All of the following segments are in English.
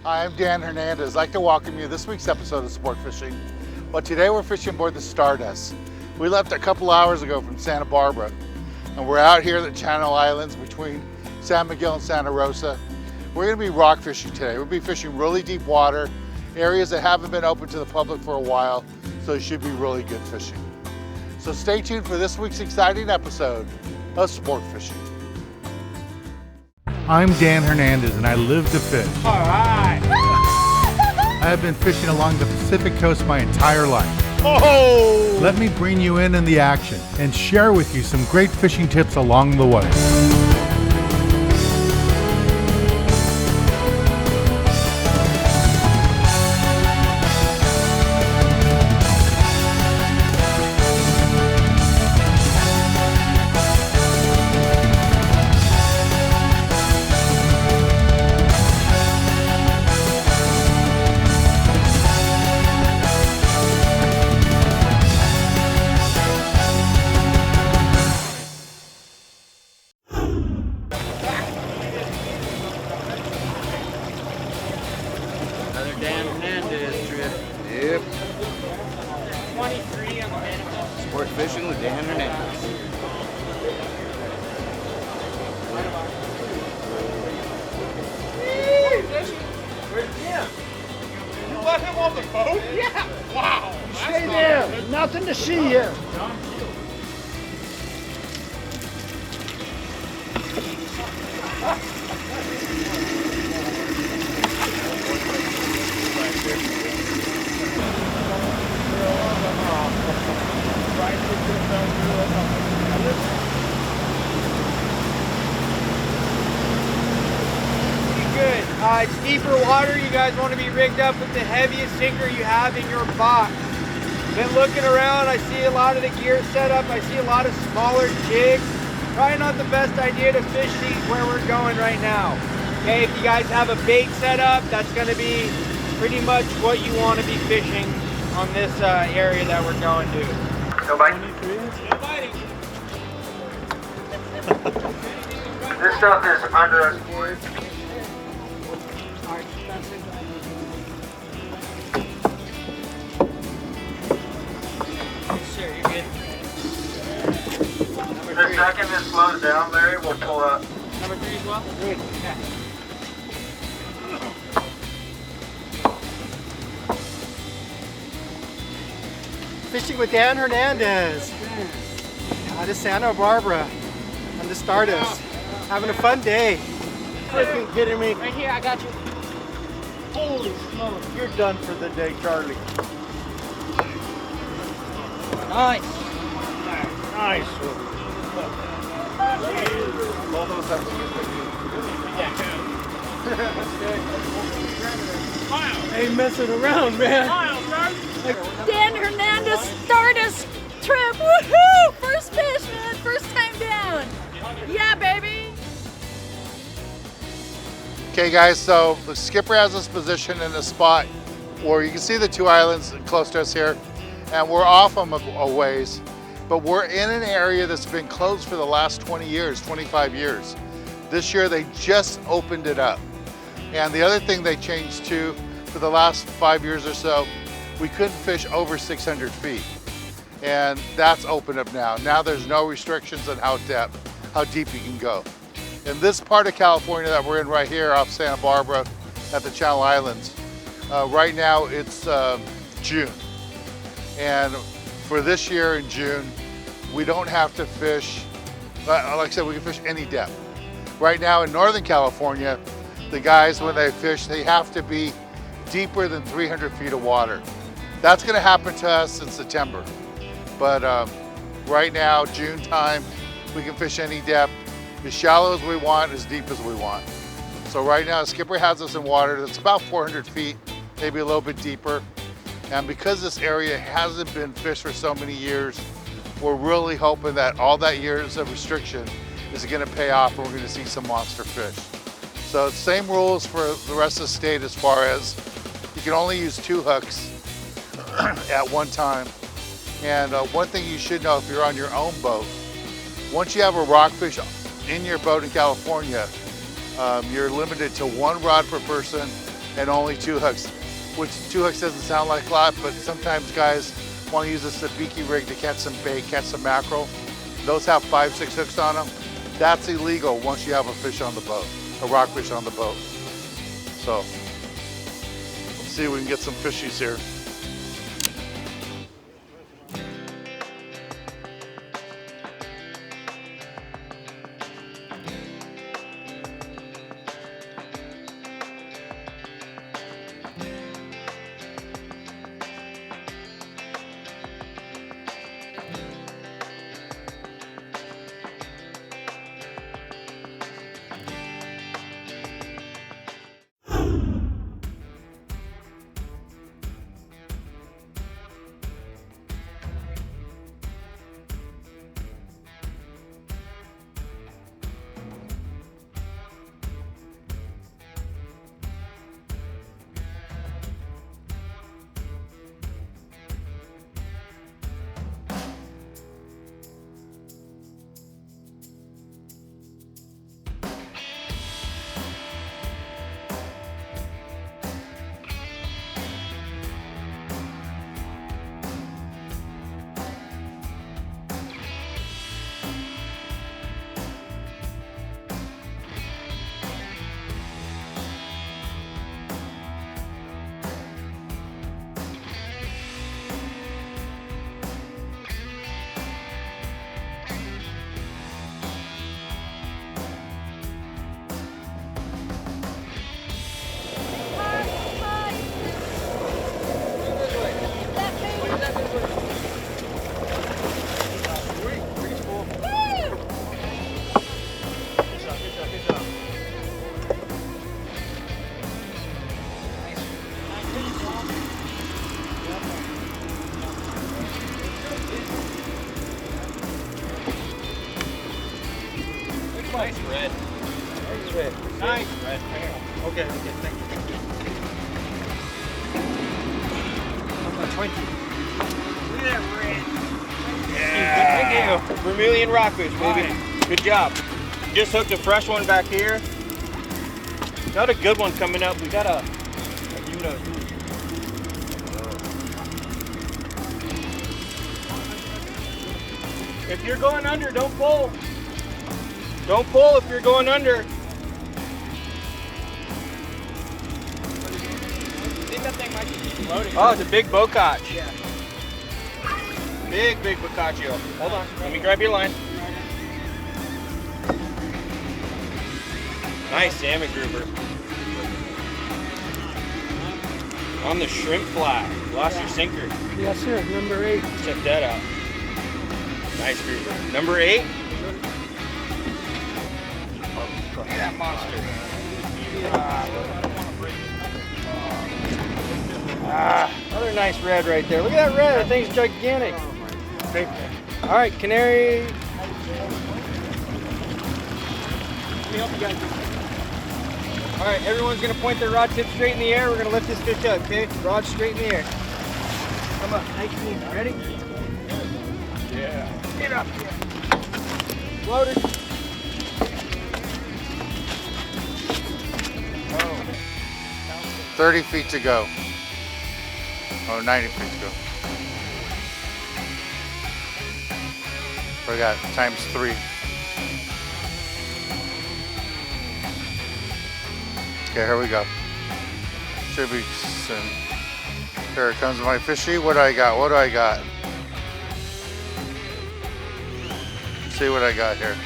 Hi, I'm Dan Hernandez. I'd like to welcome you to this week's episode of Sport Fishing. Well, today we're fishing aboard the Stardust. We left a couple hours ago from Santa Barbara, and we're out here at the Channel Islands between San Miguel and Santa Rosa. We're going to be rock fishing today. We'll be fishing really deep water, areas that haven't been open to the public for a while, so it should be really good fishing. So stay tuned for this week's exciting episode of Sport Fishing. I'm Dan Hernandez and I live to fish. All right. I have been fishing along the Pacific coast my entire life. Oh! Let me bring you in the action and share with you some great fishing tips along the way. Another Dan Hernandez trip. Yep. 23 on the manifest. Sport fishing with Dan Hernandez. Where's Jim? You let him on the boat? Yeah. Wow. Stay there. Nothing to see here. Good. It's deeper water. You guys want to be rigged up with the heaviest sinker you have in your box. Been looking around. I see a lot of the gear set up. I see a lot of smaller jigs. Probably not the best idea to fish these where we're going right now. Okay, if you guys have a bait set up, that's going to be pretty much what you want to be fishing on this area that we're going to. No bite. No biting. This stuff is under us. Sure, you're good. The second this slows down, Larry, we'll pull up. Number 3 as well? Good. Yeah. Fishing with Dan Hernandez out of Santa Barbara on the Stardust. Having a fun day. Freaking kidding me? Right here, I got you. Holy smokes, you're done for the day, Charlie. Nice. Nice. Ain't messing around, man. Dan Hernandez Stardust trip. Woohoo! First fish, man. First time down. Yeah, baby. Okay guys, so the skipper has us positioned in a spot where you can see the two islands close to us here, and we're off them a ways, but we're in an area that's been closed for the last 20 years, 25 years. This year they just opened it up. And the other thing they changed too, for the last 5 years or so, we couldn't fish over 600 feet. And that's opened up now. Now there's no restrictions on how deep you can go. In this part of California that we're in right here off Santa Barbara at the Channel Islands, right now it's June. And for this year in June, we don't have to fish, like I said, we can fish any depth. Right now in Northern California, the guys, when they fish, they have to be deeper than 300 feet of water. That's gonna happen to us in September. But right now, June time, we can fish any depth, as shallow as we want, as deep as we want. So right now, the skipper has us in water that's about 400 feet, maybe a little bit deeper. And because this area hasn't been fished for so many years, we're really hoping that all that years of restriction is gonna pay off and we're gonna see some monster fish. So same rules for the rest of the state as far as you can only use 2 hooks at one time. And one thing you should know if you're on your own boat, once you have a rockfish in your boat in California, you're limited to 1 rod per person and only 2 hooks, which 2 hooks doesn't sound like a lot, but sometimes guys want to use a sabiki rig to catch some bait, catch some mackerel. Those have 5, 6 hooks on them. That's illegal once you have a fish on the boat, a rockfish on the boat. So let's see if we can get some fishies here. Nice red. Nice red. Nice red. Okay, thank you. How about 20? Look at that red. Yeah. Thank you. Vermilion rockfish, baby. Good job. Just hooked a fresh one back here. Got a good one coming up. We got a Uno. If you're going under, don't pull. Don't pull if you're going under. I think that thing might be floating. Oh, it's a big bocatch. Yeah. Big boccaccio. Hold on. Let me grab your line. Nice salmon grouper. On the shrimp fly. Lost your sinker. Yes, sir. Number 8. Check that out. Nice grouper. Number 8. Look at that monster. Another nice red right there. Look at that red. That thing's gigantic. All right, canary. Let me help you guys. All right, everyone's gonna point their rod tip straight in the air. We're gonna lift this fish up, okay? Rod straight in the air. Come up, nice and easy. Ready? Yeah. Get up. Loaded. 30 feet to go. Oh, 90 feet to go. We got times 3. Okay, here we go. Should be soon. Here comes my fishy. What do I got? What do I got? Let's see what I got here.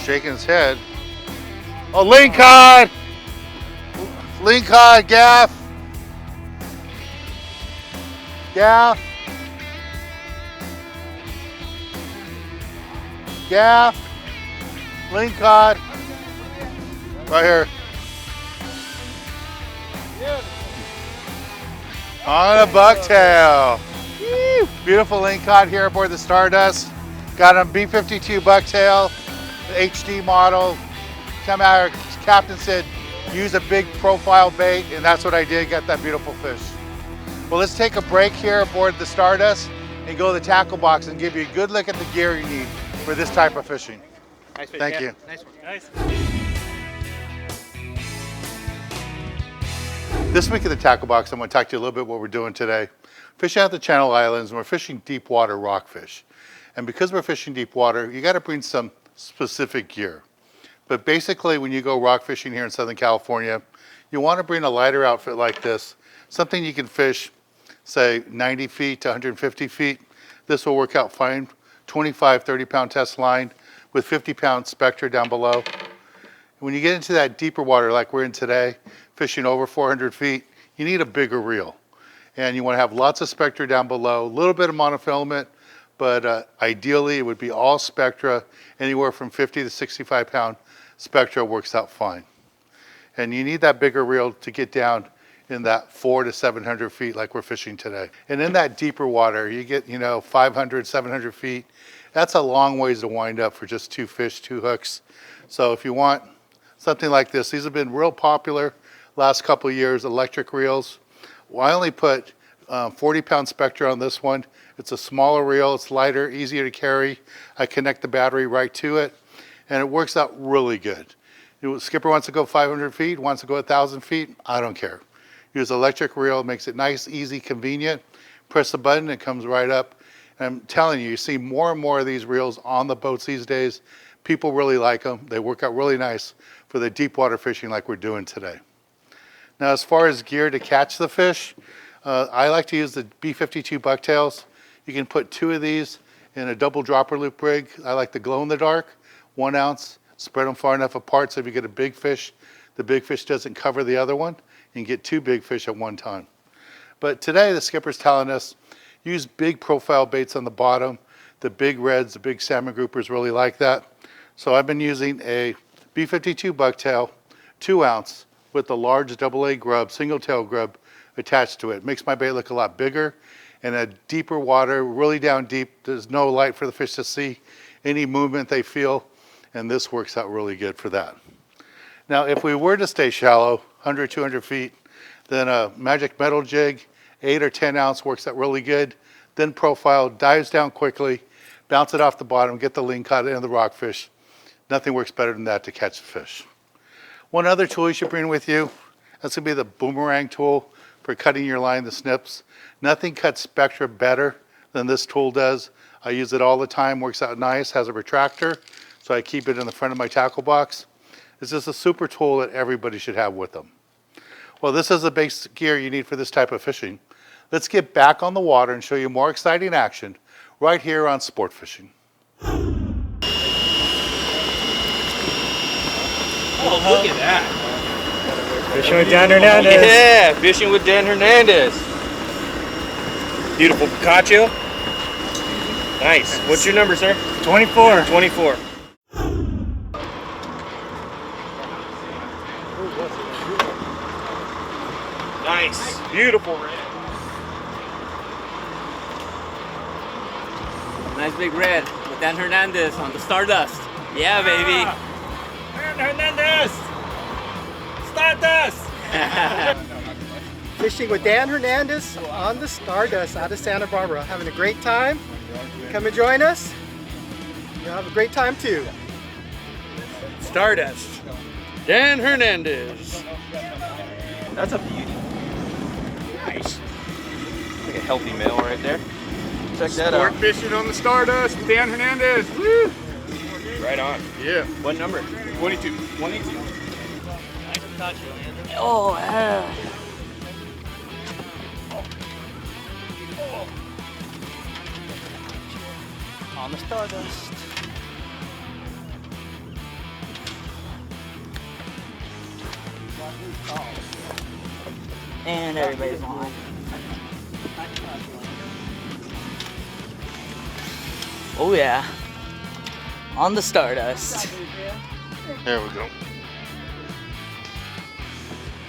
Shaking his head. Oh, Lingcod! Lingcod, gaff! Gaff! Gaff! Lingcod! Right here. On a bucktail. Woo! Beautiful lingcod here aboard the Stardust. Got a B52 Bucktail, the HD model. Come out, captain said, use a big profile bait, and that's what I did, got that beautiful fish. Well, let's take a break here aboard the Stardust and go to the tackle box and give you a good look at the gear you need for this type of fishing. Nice fish, Thank yeah. you. Nice one. Nice. This week in the Tackle Box, I'm going to talk to you a little bit what we're doing today. Fishing out the Channel Islands, and we're fishing deep water rockfish. And because we're fishing deep water, you got to bring some specific gear. But basically, when you go rock fishing here in Southern California, you want to bring a lighter outfit like this, something you can fish, say 90 feet to 150 feet. This will work out fine. 25, 30-pound test line with 50-pound Spectra down below. When you get into that deeper water like we're in today, fishing over 400 feet, you need a bigger reel. And you want to have lots of Spectra down below, a little bit of monofilament, but ideally it would be all Spectra. Anywhere from 50 to 65-pound Spectra works out fine. And you need that bigger reel to get down in that 400 to 700 feet like we're fishing today. And in that deeper water, you get, 500, 700 feet. That's a long ways to wind up for just 2 fish, 2 hooks. So if you want something like this, these have been real popular last couple of years, electric reels. Well, I only put 40-pound Spectra on this one. It's a smaller reel, it's lighter, easier to carry. I connect the battery right to it, and it works out really good. Skipper wants to go 500 feet, wants to go 1,000 feet, I don't care. Use electric reel, makes it nice, easy, convenient. Press the button, it comes right up. And I'm telling you, you see more and more of these reels on the boats these days. People really like them. They work out really nice for the deep water fishing like we're doing today. Now, as far as gear to catch the fish, I like to use the B52 Bucktails. You can put 2 of these in a double dropper loop rig. I like the glow in the dark, 1 ounce. Spread them far enough apart so if you get a big fish, the big fish doesn't cover the other one. You can get 2 big fish at one time. But today the skipper's telling us use big profile baits on the bottom. The big reds, the big salmon groupers really like that. So I've been using a B52 Bucktail, 2 ounce, with a large AA grub, single tail grub attached to it. It makes my bait look a lot bigger. And a deeper water, really down deep, there's no light for the fish to see any movement they feel. And this works out really good for that. Now, if we were to stay shallow, 100, 200 feet, then a magic metal jig, 8 or 10 ounce works out really good. Then profile, dives down quickly, bounce it off the bottom, get the lingcod and the rockfish. Nothing works better than that to catch the fish. One other tool you should bring with you, that's gonna be the boomerang tool for cutting your line, the snips. Nothing cuts Spectra better than this tool does. I use it all the time, works out nice, has a retractor, so I keep it in the front of my tackle box. This is a super tool that everybody should have with them. Well, this is the basic gear you need for this type of fishing. Let's get back on the water and show you more exciting action right here on Sport Fishing. Oh, look at that. Fishing with Dan Hernandez. Yeah, fishing with Dan Hernandez. Beautiful Picacho. Nice. What's your number, sir? 24. 24. Nice. Beautiful red. Nice big red with Dan Hernandez on the Stardust. Yeah, baby. Dan Hernandez. Stardust. Fishing with Dan Hernandez on the Stardust out of Santa Barbara. Having a great time. Come and join us. You'll have a great time too. Stardust. Dan Hernandez. That's a beauty. Nice. Like a healthy male right there. Check that out. Sport fishing on the Stardust with Dan Hernandez. Woo! Right on. Yeah. What number? 22. 22. Oh, yeah. On the Stardust. And everybody's on. Oh yeah. On the Stardust. There we go.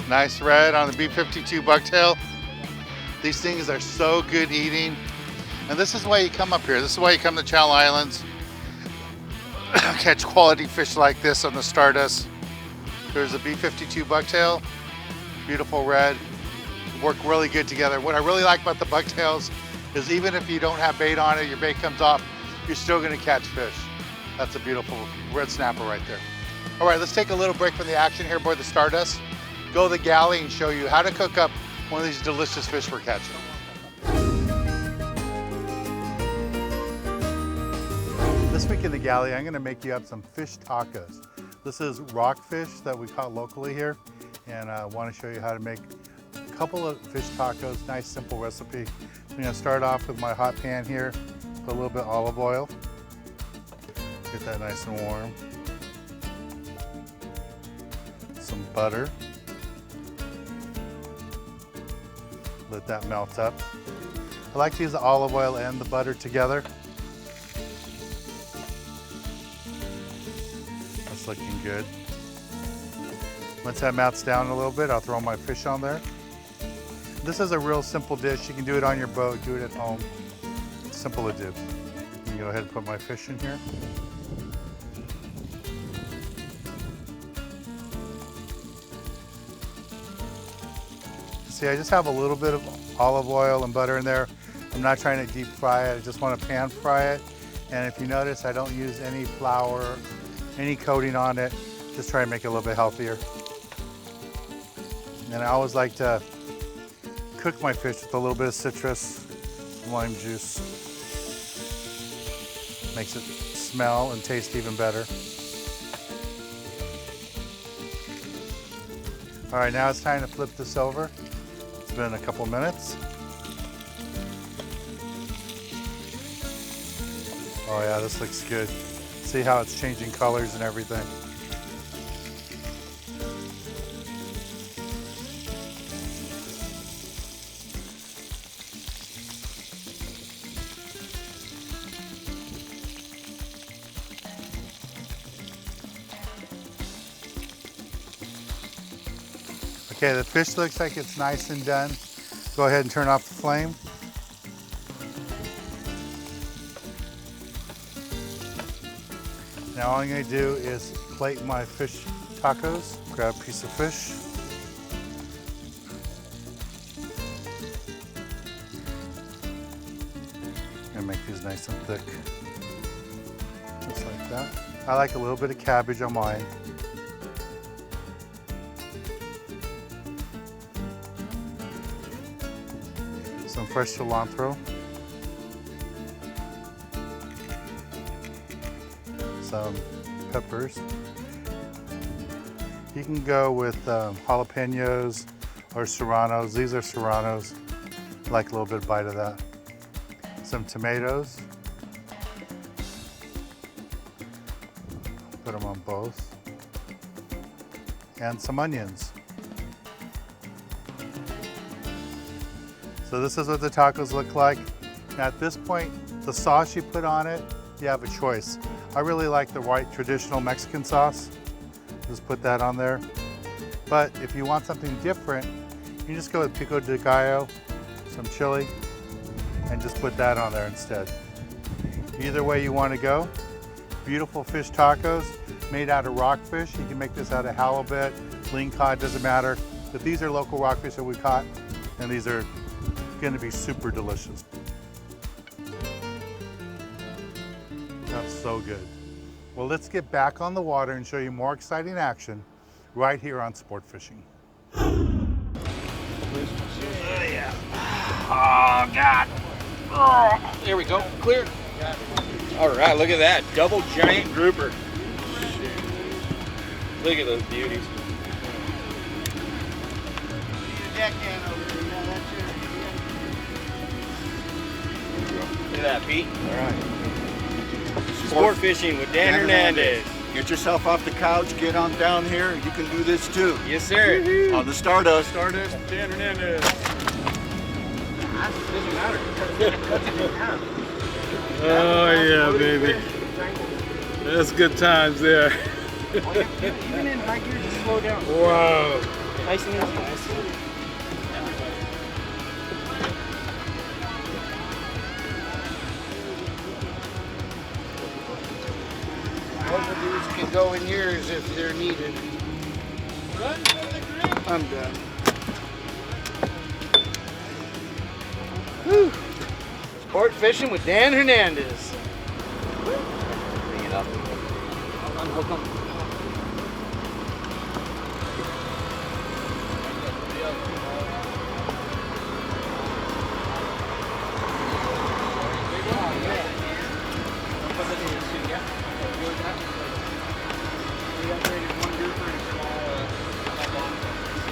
Nice red on the B52 Bucktail. These things are so good eating. And this is why you come up here. This is why you come to Channel Islands. Catch quality fish like this on the Stardust. There's a B52 Bucktail. Beautiful red. Work really good together. What I really like about the Bucktails is even if you don't have bait on it, your bait comes off, you're still gonna catch fish. That's a beautiful red snapper right there. All right, let's take a little break from the action here aboard the Stardust. Go to the galley and show you how to cook up one of these delicious fish we're catching. This week in the galley, I'm gonna make you up some fish tacos. This is rockfish that we caught locally here, and I wanna show you how to make a couple of fish tacos, nice simple recipe. I'm gonna start off with my hot pan here, put a little bit of olive oil, get that nice and warm. Some butter. Let that melt up. I like to use the olive oil and the butter together. That's looking good. Once that melts down a little bit, I'll throw my fish on there. This is a real simple dish. You can do it on your boat, do it at home. It's simple to do. I'm gonna go ahead and put my fish in here. See, I just have a little bit of olive oil and butter in there. I'm not trying to deep fry it. I just want to pan fry it. And if you notice, I don't use any flour, any coating on it. Just try to make it a little bit healthier. And I always like to cook my fish with a little bit of citrus, lime juice. Makes it smell and taste even better. All right, now it's time to flip this over. It's been a couple minutes. Oh yeah, this looks good. See how it's changing colors and everything. Okay, the fish looks like it's nice and done. Go ahead and turn off the flame. Now all I'm going to do is plate my fish tacos. Grab a piece of fish. I'm going to make these nice and thick. Just like that. I like a little bit of cabbage on mine. Some fresh cilantro, some peppers. You can go with jalapenos or serranos. These are serranos. I like a little bit of bite of that. Some tomatoes. Put them on both. And some onions. So this is what the tacos look like. Now at this point, the sauce you put on it, you have a choice. I really like the white traditional Mexican sauce. Just put that on there. But if you want something different, you can just go with pico de gallo, some chili, and just put that on there instead. Either way you want to go. Beautiful fish tacos made out of rockfish. You can make this out of halibut, lingcod, doesn't matter. But these are local rockfish that we caught, and these are going to be super delicious. That's so good. Well, let's get back on the water and show you more exciting action right here on Sport Fishing. Oh, yeah. Oh, God. Oh, there we go. Clear. All right, look at that. Double giant grouper. Look at those beauties. Look at that, Pete. All right. Sport fishing with Dan Hernandez. Get yourself off the couch, get on down here. You can do this too. Yes, sir. On the Stardust. Stardust, Dan Hernandez. Doesn't matter. Oh yeah, baby. That's good times there. Even in high gear, just slow down. Wow. Nice and easy. Nice and easy. Both of these can go in yours if they're needed. I'm done. Whew. Sport fishing with Dan Hernandez. Bring it up. hook 'em.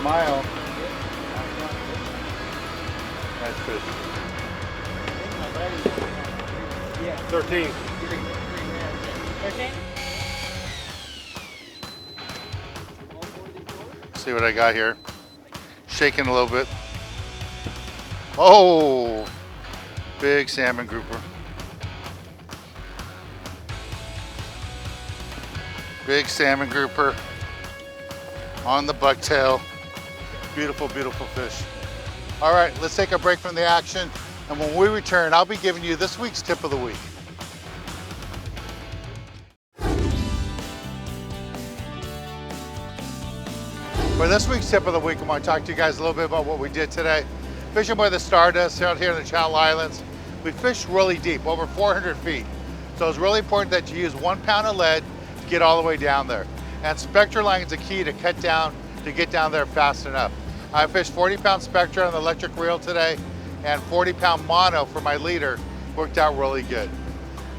Smile. Nice fish. 13. 13? See what I got here. Shaking a little bit. Oh, big salmon grouper. Big salmon grouper on the bucktail. Beautiful, beautiful fish. All right, let's take a break from the action. And when we return, I'll be giving you this week's tip of the week. For this week's tip of the week, I want to talk to you guys a little bit about what we did today. Fishing by the Stardust out here in the Channel Islands. We fished really deep, over 400 feet. So it's really important that you use 1 pound of lead to get all the way down there. And Spectra line is the key to cut down, to get down there fast enough. I fished 40-pound Spectra on the electric reel today, and 40-pound mono for my leader. Worked out really good.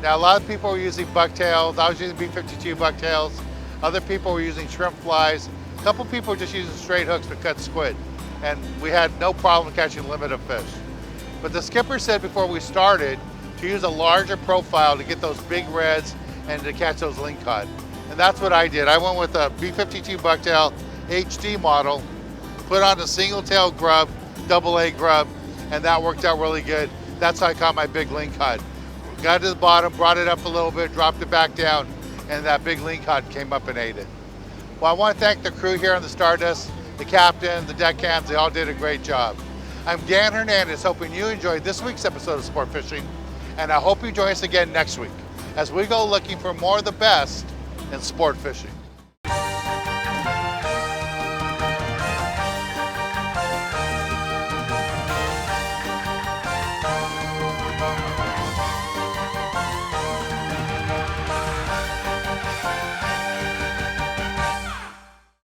Now, a lot of people were using bucktails. I was using B52 bucktails. Other people were using shrimp flies. A couple people were just using straight hooks to cut squid. And we had no problem catching limited fish. But the skipper said before we started to use a larger profile to get those big reds and to catch those lingcod. And that's what I did. I went with a B52 Bucktail HD model, put on a single tail grub, AA grub, and that worked out really good. That's how I caught my big lingcod. Got to the bottom, brought it up a little bit, dropped it back down, and that big lingcod came up and ate it. Well, I want to thank the crew here on the Stardust, the captain, the deckhands, they all did a great job. I'm Dan Hernandez, hoping you enjoyed this week's episode of Sport Fishing, and I hope you join us again next week as we go looking for more of the best in sport fishing.